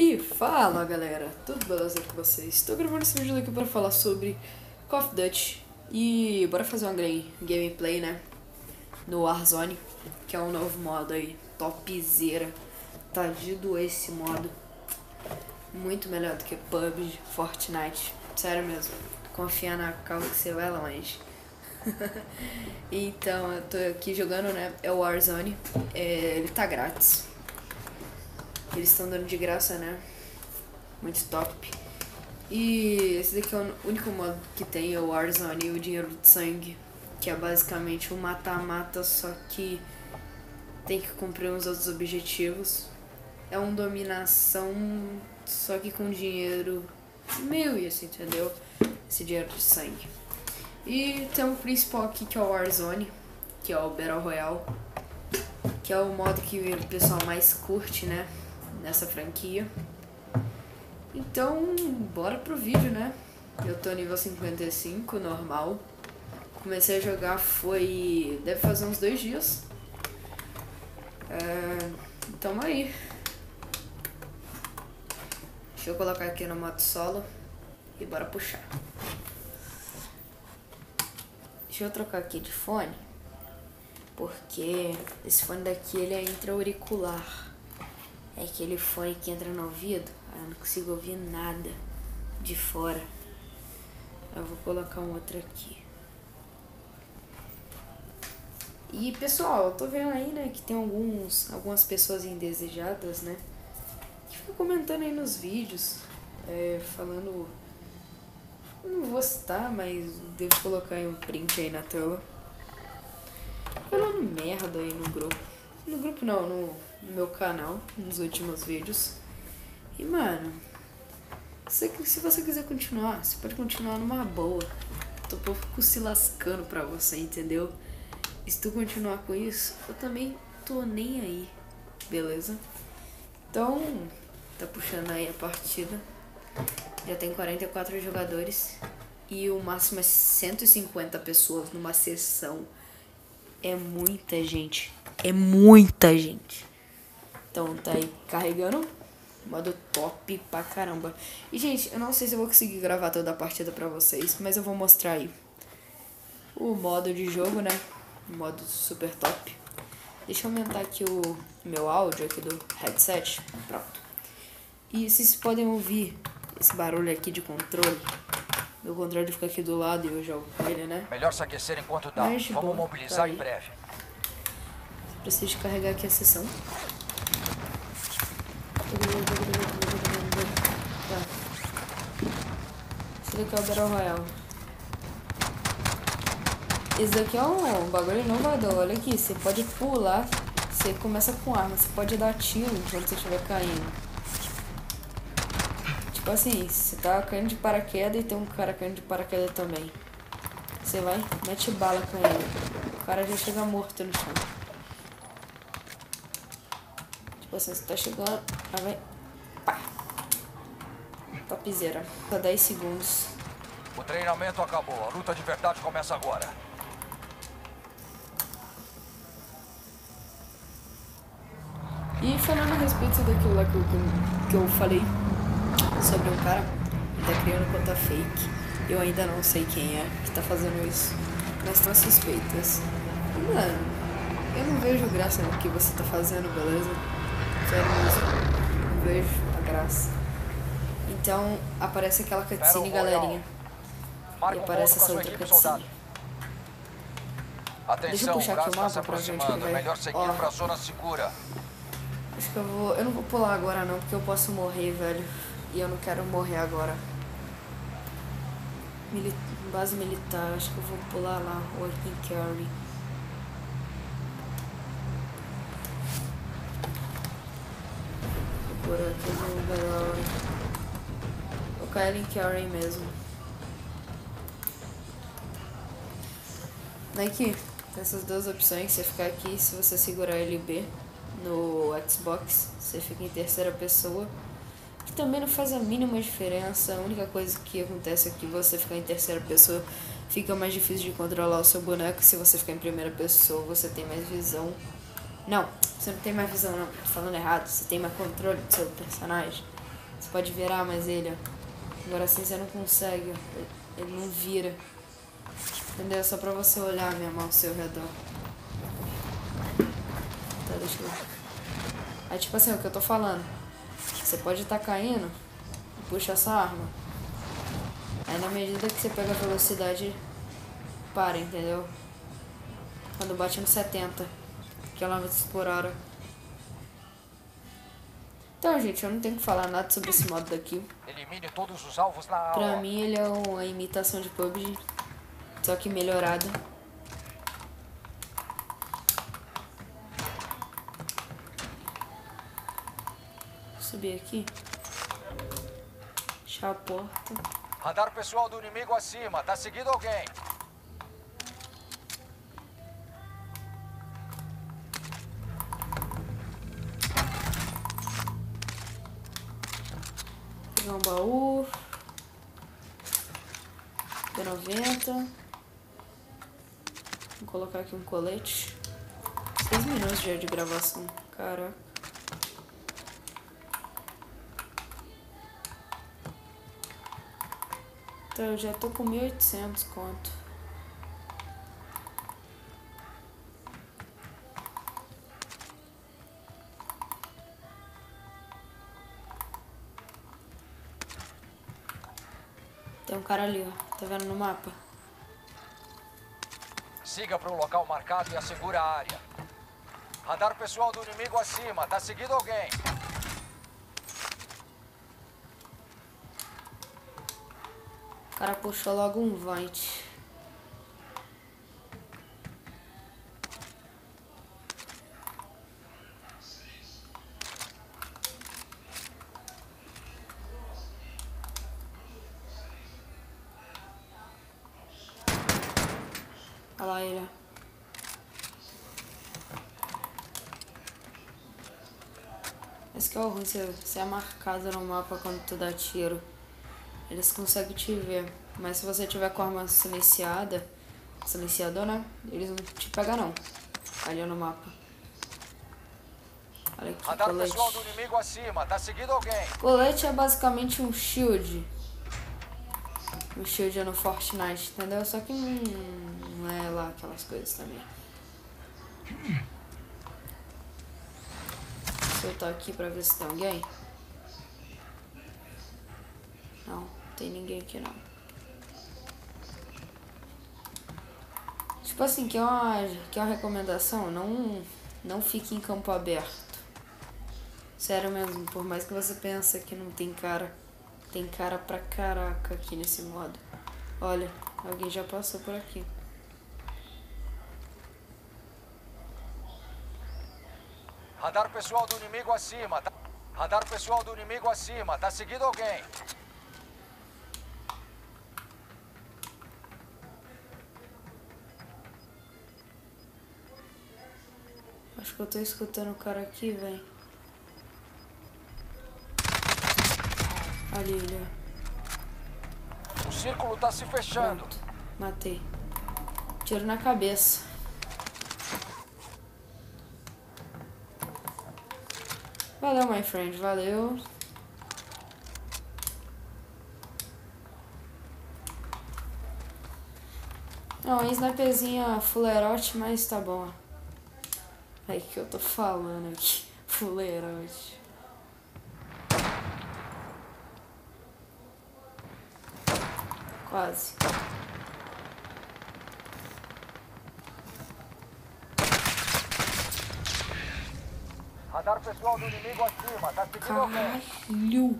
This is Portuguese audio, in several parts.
E fala galera, tudo beleza com vocês? Estou gravando esse vídeo aqui para falar sobre Call of Duty. E bora fazer uma gameplay, né? No Warzone, que é um novo modo aí, topzera. Tá de doer esse modo. Muito melhor do que PUBG, Fortnite. Sério mesmo, confia na causa que você vai longe. Então, eu tô aqui jogando, né? É o Warzone, ele tá grátis. Eles estão dando de graça, né? Muito top. E esse daqui é o único modo que tem, é o Warzone e o dinheiro de sangue, que é basicamente um mata-mata, só que tem que cumprir uns outros objetivos. É um dominação, só que com dinheiro meio isso, entendeu? Esse dinheiro de sangue. E tem o principal aqui, que é o Warzone, que é o Battle Royale, que é o modo que o pessoal mais curte, né? Nessa franquia. Então, bora pro vídeo, né? Eu tô nível 55, normal. Comecei a jogar deve fazer uns 2 dias. Tamo aí. Deixa eu colocar aqui no modo solo e bora puxar. Deixa eu trocar aqui de fone, porque esse fone daqui ele é intra-auricular. É aquele fone que entra no ouvido, eu não consigo ouvir nada de fora. Eu vou colocar um outro aqui. E pessoal, eu tô vendo aí, né, que tem algumas pessoas indesejadas, né, que ficam comentando aí nos vídeos, falando... Eu não vou citar, mas devo colocar aí um print aí na tela. Falando merda aí no grupo. No grupo não, no meu canal, nos últimos vídeos. E mano, se você quiser continuar, você pode continuar numa boa. Tô um pouco se lascando pra você, entendeu? E se tu continuar com isso, eu também tô nem aí, beleza? Então, tá puxando aí a partida. Já tem 44 jogadores e o máximo é 150 pessoas numa sessão. É muita gente. É muita gente. Então tá aí carregando. Modo top pra caramba. E gente, eu não sei se eu vou conseguir gravar toda a partida pra vocês, mas eu vou mostrar aí o modo de jogo, né? O modo super top. Deixa eu aumentar aqui o meu áudio aqui do headset. Pronto. E vocês podem ouvir esse barulho aqui de controle. Meu controle fica aqui do lado e eu jogo com ele, né? Melhor se aquecer enquanto dá. Vamos mobilizar em breve. Preciso carregar aqui a sessão. Tá. Esse daqui é o Battle Royale. Esse daqui é um bagulho inovador. Olha aqui, você pode pular. Você começa com arma. Você pode dar tiro enquanto você estiver caindo. Tipo assim, você tá caindo de paraquedas e tem um cara caindo de paraquedas também. Você vai, mete bala com ele. O cara já chega morto no chão. Tipo assim, você tá chegando, aí vai, pá. Topzera. Tá 10 segundos. O treinamento acabou, a luta de verdade começa agora. E falando a respeito daquilo lá que eu falei sobre um cara que tá criando conta fake. Eu ainda não sei quem é que tá fazendo isso, mas tem suspeitas. E, mano, eu não vejo graça no que você tá fazendo, beleza? Sério mesmo, não vejo a graça. Então aparece aquela cutscene, galerinha. E aparece essa outra cutscene. Deixa eu puxar aqui o mapa pra gente ver. Melhor seguir pra zona segura. Acho que eu não vou pular agora não, porque eu posso morrer, velho. E eu não quero morrer agora. Base militar, acho que eu vou pular lá. Working Carry. Vou por aqui no melhor. Vou cair em Carry mesmo. Aqui, tem essas duas opções. Você ficar aqui, se você segurar LB no Xbox, você fica em terceira pessoa. Que também não faz a mínima diferença. A única coisa que acontece é que você ficar em terceira pessoa fica mais difícil de controlar o seu boneco. Se você ficar em primeira pessoa, você tem mais visão. Não, você não tem mais visão não, tô falando errado. Você tem mais controle do seu personagem. Você pode virar mais ele, ó. Agora assim você não consegue, ó. Ele não vira. Entendeu? Só pra você olhar mesmo ao seu redor. Tá, deixa eu ver. Aí tipo assim, o que eu tô falando. Você pode estar caindo e puxa essa arma. Aí na medida que você pega a velocidade, para, entendeu? Quando bate no 70 km por hora. Então, gente, eu não tenho que falar nada sobre esse modo daqui. Elimine todos os alvos na aula. Pra mim ele é uma imitação de PUBG, só que melhorado. Vou subir aqui. Fechar a porta. Radar pessoal do inimigo acima. Tá seguindo alguém. Pegar um baú. P90. Vou colocar aqui um colete. 6 minutos já de gravação. Caraca. Então eu já tô com 1.800 conto. Tem um cara ali, ó. Tá vendo no mapa? Siga para o local marcado e assegure a área. Radar pessoal do inimigo acima. Tá seguindo alguém. O cara puxou logo um Vant. Olha lá ele, ó. Esse que é o ruim, você é marcado no mapa quando tu dá tiro. Eles conseguem te ver. Mas se você tiver com a arma silenciada, silenciador, né? Eles não te pegam não. Ali no mapa. Olha aqui, Radar colete. pessoal do inimigo acima. Tá seguindo alguém. Colete é basicamente um shield. O shield é no Fortnite, entendeu? Só que não é lá aquelas coisas também. Vou soltar aqui pra ver se tem alguém. Não, não tem ninguém aqui não. Tipo assim, que é uma recomendação, não fique em campo aberto. Sério mesmo, por mais que você pense que não tem cara, tem cara pra caraca aqui nesse modo. Olha, alguém já passou por aqui. Radar pessoal do inimigo acima. Radar pessoal do inimigo acima. Tá seguindo alguém. Acho que eu tô escutando o cara aqui, velho. Ali, ele, ó. O círculo tá se fechando. Pronto, matei. Tiro na cabeça. Valeu, my friend, valeu. Não, sniperzinha fuleirote, mas tá bom. Aí que eu tô falando aqui. Fuleirote. Quase. Radar pessoal do inimigo acima. Tá seguindo alguém. Caralho.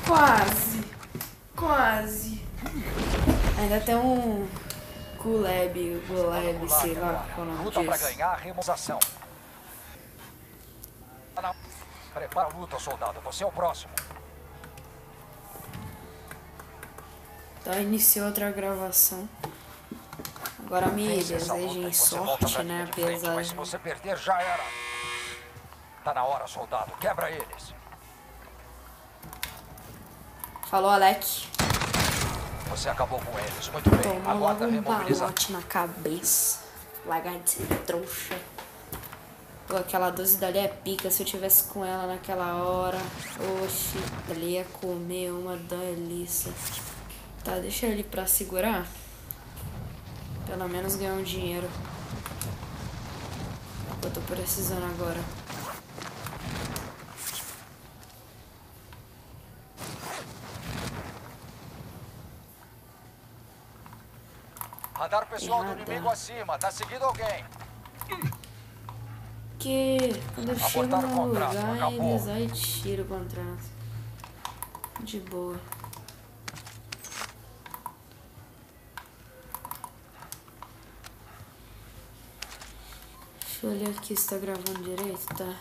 Quase. Quase. Ainda tem um Goleb, sei lá qual é o nome Luta pra disso. ganhar a remoção. Prepara a luta, soldado. Você é o próximo. Tá, iniciou outra gravação. Agora me Vence essa luta desejem e você volta sorte, pra né? linha de frente, Apesar mas se você perder, já era. Tá na hora, soldado. Quebra eles. Falou, Alec. Você acabou com eles. Muito bem. Toma logo Aguarda a um remobilização. balote na cabeça. Largar de ser trouxa. Pô, aquela 12 dali é pica. Se eu tivesse com ela naquela hora, oxi, ali ia comer uma delícia. Tá, deixa ele pra segurar. Pelo menos ganhar um dinheiro. É o que eu tô precisando agora. Radar pessoal do Radar. inimigo acima. Tá seguindo alguém. Que quando eu chego Abortar o no contrato, lugar, acabou. eles aí tiram o contrato. De boa. Deixa eu olhar aqui se tá gravando direito, tá?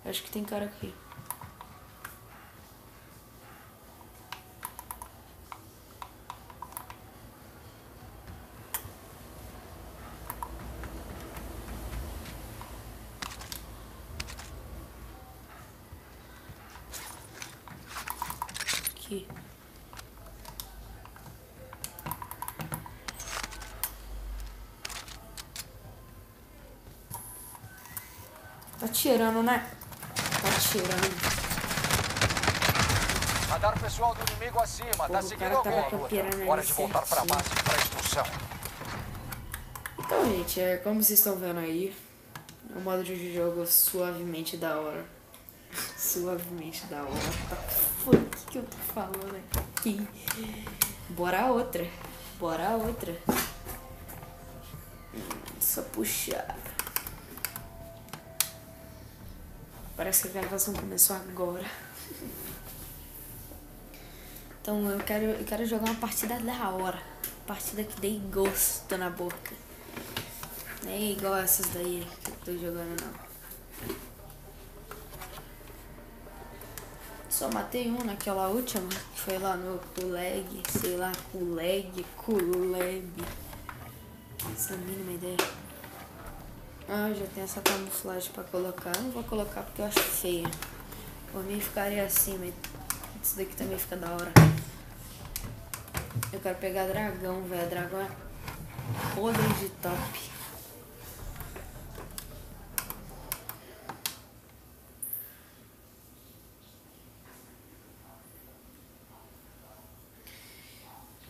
Acho que tem cara aqui. Aqui. Tá tirando, né? Tá tirando. Radar pessoal do inimigo acima. Porra, Tá o seguindo cara tava alguém. com a piranha Hora ali de voltar pra certinho. base pra instrução. Então, gente, como vocês estão vendo aí, é um modo de jogo suavemente da hora. Suavemente da hora. Pô, o que eu tô falando aqui? Bora a outra. Bora a outra. Só puxar. Parece que a gravação começou agora. Então eu quero jogar uma partida da hora. Partida que dê gosto na boca. Não é igual essas daí que eu tô jogando, não. Só matei um naquela última, que foi lá no Kuleg, sei lá, Kuleb. Essa mínima ideia. Ah, já tem essa camuflagem pra colocar. Eu não vou colocar porque eu acho feia. Por mim ficaria assim, mas isso daqui também fica da hora. Eu quero pegar dragão, velho. Dragão é podre de top.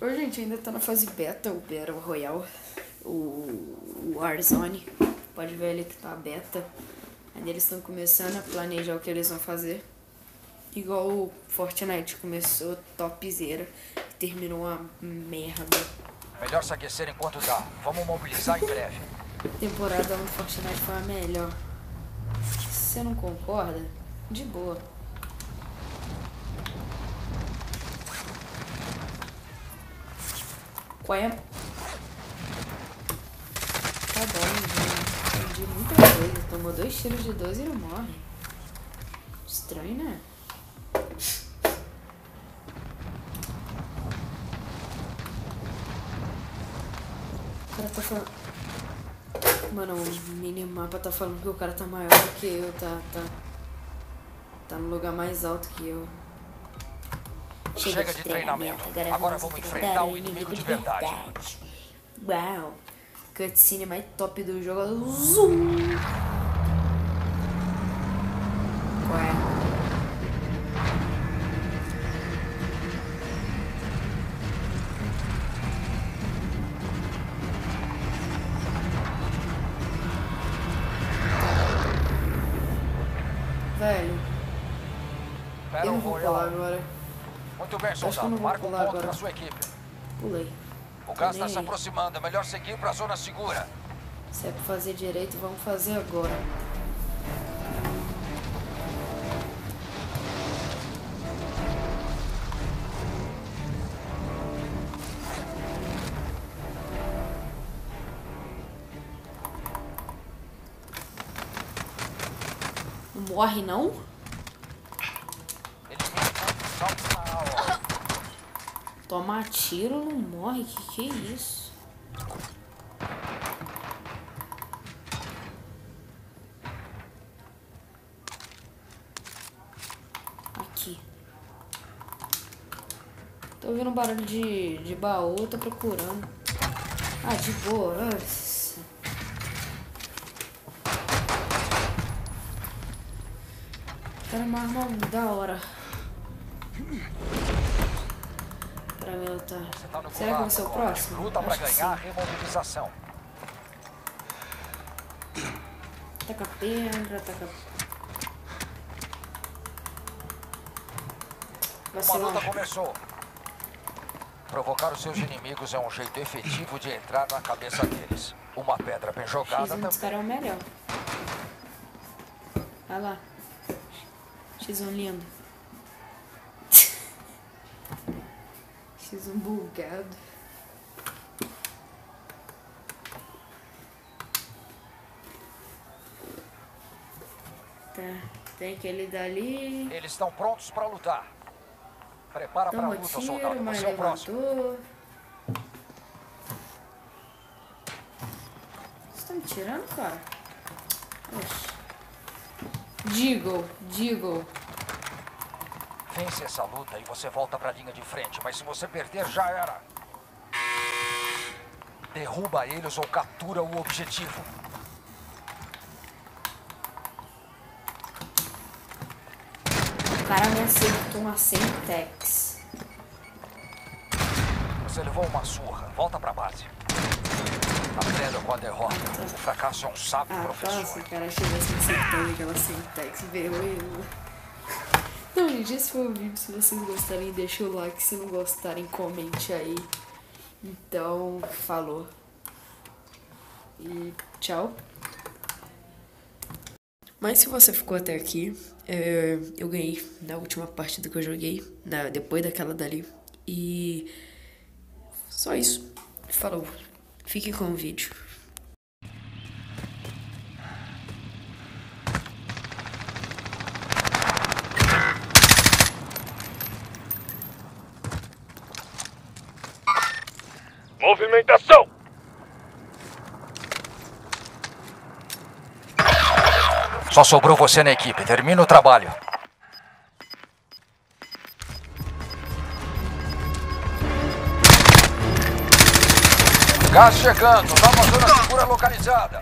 Hoje, gente, ainda tá na fase beta, o Battle Royale, o Warzone. Pode ver ali que tá beta. Ainda eles estão começando a planejar o que eles vão fazer. Igual o Fortnite começou topzera e terminou uma merda. Melhor se aquecer enquanto dá. Vamos mobilizar em breve. Temporada 1 do Fortnite foi a melhor. Se você não concorda, de boa. Qual é? Tá bom, gente. Entendi muita coisa. Tomou 2 tiros de 12 e não morre. Estranho, né? O cara tá falando... Mano, o minimapa tá falando que o cara tá maior do que eu. Tá no lugar mais alto que eu. Chega de treinamento. Agora vamos enfrentar o inimigo de verdade. Uau! Cutscene mais top do jogo. Zoom! Qual é? Velho, eu não vou pular agora. Muito bem, Acho que eu soldado. não vou Marca um pular ponto agora. pra sua equipe. Pulei. O gás está Nem se aí. aproximando. É melhor seguir pra zona segura. Se é pra fazer direito, vamos fazer agora. Não morre, não? Salto na aula. Tomar tiro não morre? Que é isso? ouvindo barulho de baú, tô procurando. Ah, de boa. Nossa. Quero uma arma da hora. Pra mim lutar. Será que eu vou ser o próximo? Luta pra ganhar a remobilização. Taca pedra, taca... Uma luta começou. Provocar os seus inimigos é um jeito efetivo de entrar na cabeça deles. Uma pedra bem jogada X1 dos caras é o melhor. Olha lá. X1 lindo. X1 bugado. Tá, tem aquele dali. Eles estão prontos para lutar. Prepara para a luta, tiro, soldado. mas Você é o próximo. levantou. Vocês estão me tirando, cara? Deagle. Vence essa luta e você volta para a linha de frente. Mas se você perder, já era. Derruba eles ou captura o objetivo. O cara me acertou uma Semtex. Você levou uma surra. Volta pra base. Aprenda com a derrota. O fracasso é um sábio professor. Nossa, cara, achei que me acertando aquela Semtex. Vergonha. Então, gente, esse foi o vídeo. Se vocês gostarem, deixa o like. Se não gostarem, comente aí. Então, falou. E tchau. Mas se você ficou até aqui, eu ganhei na última partida que eu joguei, depois daquela dali. E só isso. Falou. Fique com o vídeo. Movimentação! Só sobrou você na equipe. Termina o trabalho. Gás chegando. Nova zona segura localizada.